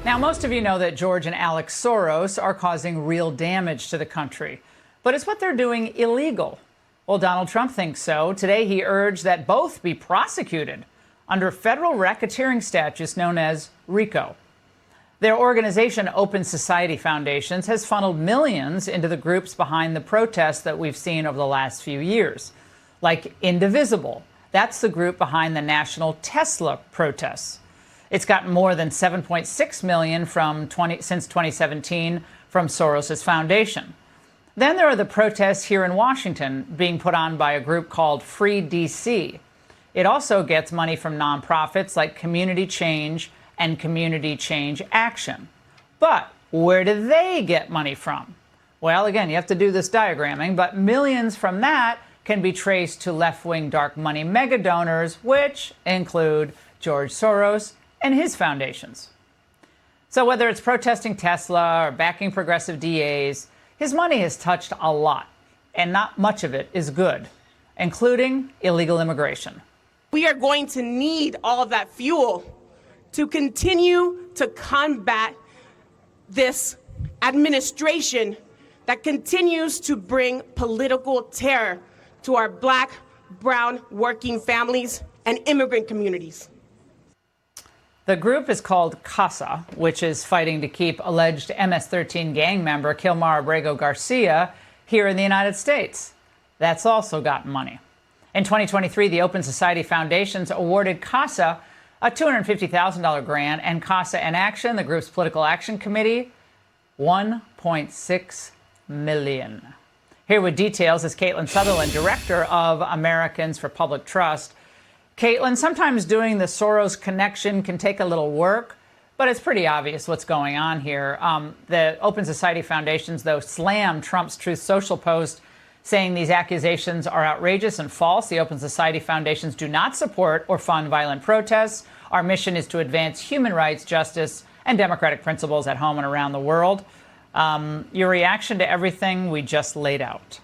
Now, most of you know that George and Alex Soros are causing real damage to the country. But is what they're doing illegal? Well, Donald Trump thinks so. Today, he urged that both be prosecuted under federal racketeering statutes known as RICO. Their organization, Open Society Foundations, has funneled millions into the groups behind the protests that we've seen over the last few years, like Indivisible. That's the group behind the national Tesla protests. It's gotten more than $7.6 million since 2017 from Soros' foundation. Then there are the protests here in Washington being put on by a group called Free DC. It also gets money from nonprofits like Community Change and Community Change Action. But where do they get money from? Well, again, you have to do this diagramming, but millions from that can be traced to left-wing dark money mega donors, which include George Soros and his foundations. So whether it's protesting Tesla or backing progressive DAs, his money has touched a lot, and not much of it is good, including illegal immigration. We are going to need all of that fuel to continue to combat this administration that continues to bring political terror to our Black, brown, working families and immigrant communities. The group is called CASA, which is fighting to keep alleged MS-13 gang member Kilmar Abrego Garcia here in the United States. That's also gotten money. In 2023, the Open Society Foundations awarded CASA a $250,000 grant, and CASA in Action, the group's political action committee, $1.6 million. Here with details is Sutherland, director of Americans for Public Trust. Caitlin, sometimes doing the Soros connection can take a little work, but it's pretty obvious what's going on here. The Open Society Foundations, though, slammed Trump's Truth Social post, saying these accusations are outrageous and false. The Open Society Foundations do not support or fund violent protests. Our mission is to advance human rights, justice, and democratic principles at home and around the world. Your reaction to everything we just laid out?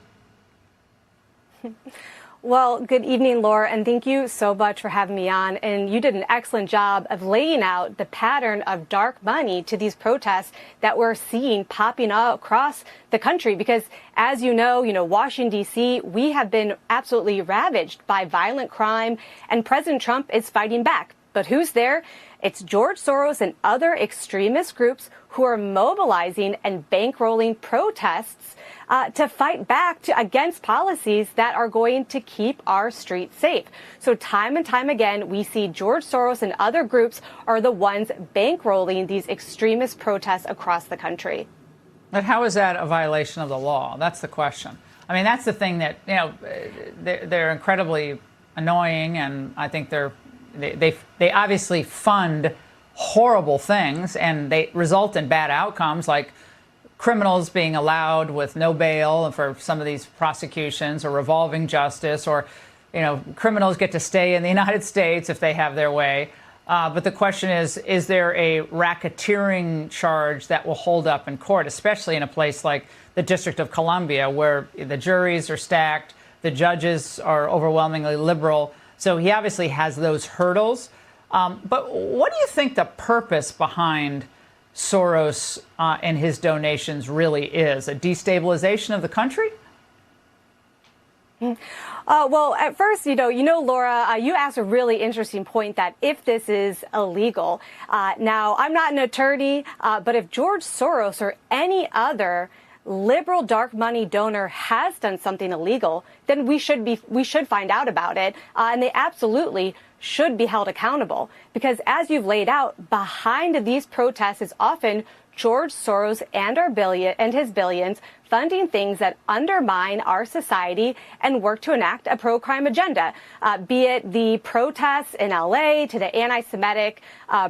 Well, good evening, Laura, and thank you so much for having me on. And you did an excellent job of laying out the pattern of dark money to these protests that we're seeing popping up across the country. Because as you know, Washington, D.C., we have been absolutely ravaged by violent crime, and President Trump is fighting back. But who's there? It's George Soros and other extremist groups who are mobilizing and bankrolling protests to fight back against policies that are going to keep our streets safe. So time and time again, we see George Soros and other groups are the ones bankrolling these extremist protests across the country. But how is that a violation of the law? That's the question. I mean, that's the thing that, they're incredibly annoying, and I think they obviously fund horrible things, and they result in bad outcomes, like criminals being allowed with no bail for some of these prosecutions, or revolving justice, or criminals get to stay in the United States if they have their way. But the question is there a racketeering charge that will hold up in court, especially in a place like the District of Columbia, where the juries are stacked, the judges are overwhelmingly liberal. So he obviously has those hurdles. But what do you think the purpose behind Soros and his donations really is? A destabilization of the country? Well, at first, Laura, you asked a really interesting point that if this is illegal. Now, I'm not an attorney, but if George Soros or any other liberal dark money donor has done something illegal, then we should find out about it. And they absolutely should be held accountable, because as you've laid out, behind these protests is often George Soros and his billions funding things that undermine our society and work to enact a pro-crime agenda, be it the protests in LA to the anti-Semitic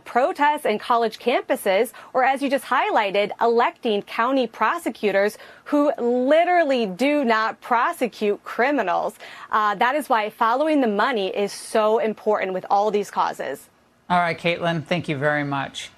protests in college campuses, or as you just highlighted, electing county prosecutors who literally do not prosecute criminals. That is why following the money is so important with all these causes. All right, Caitlin, thank you very much.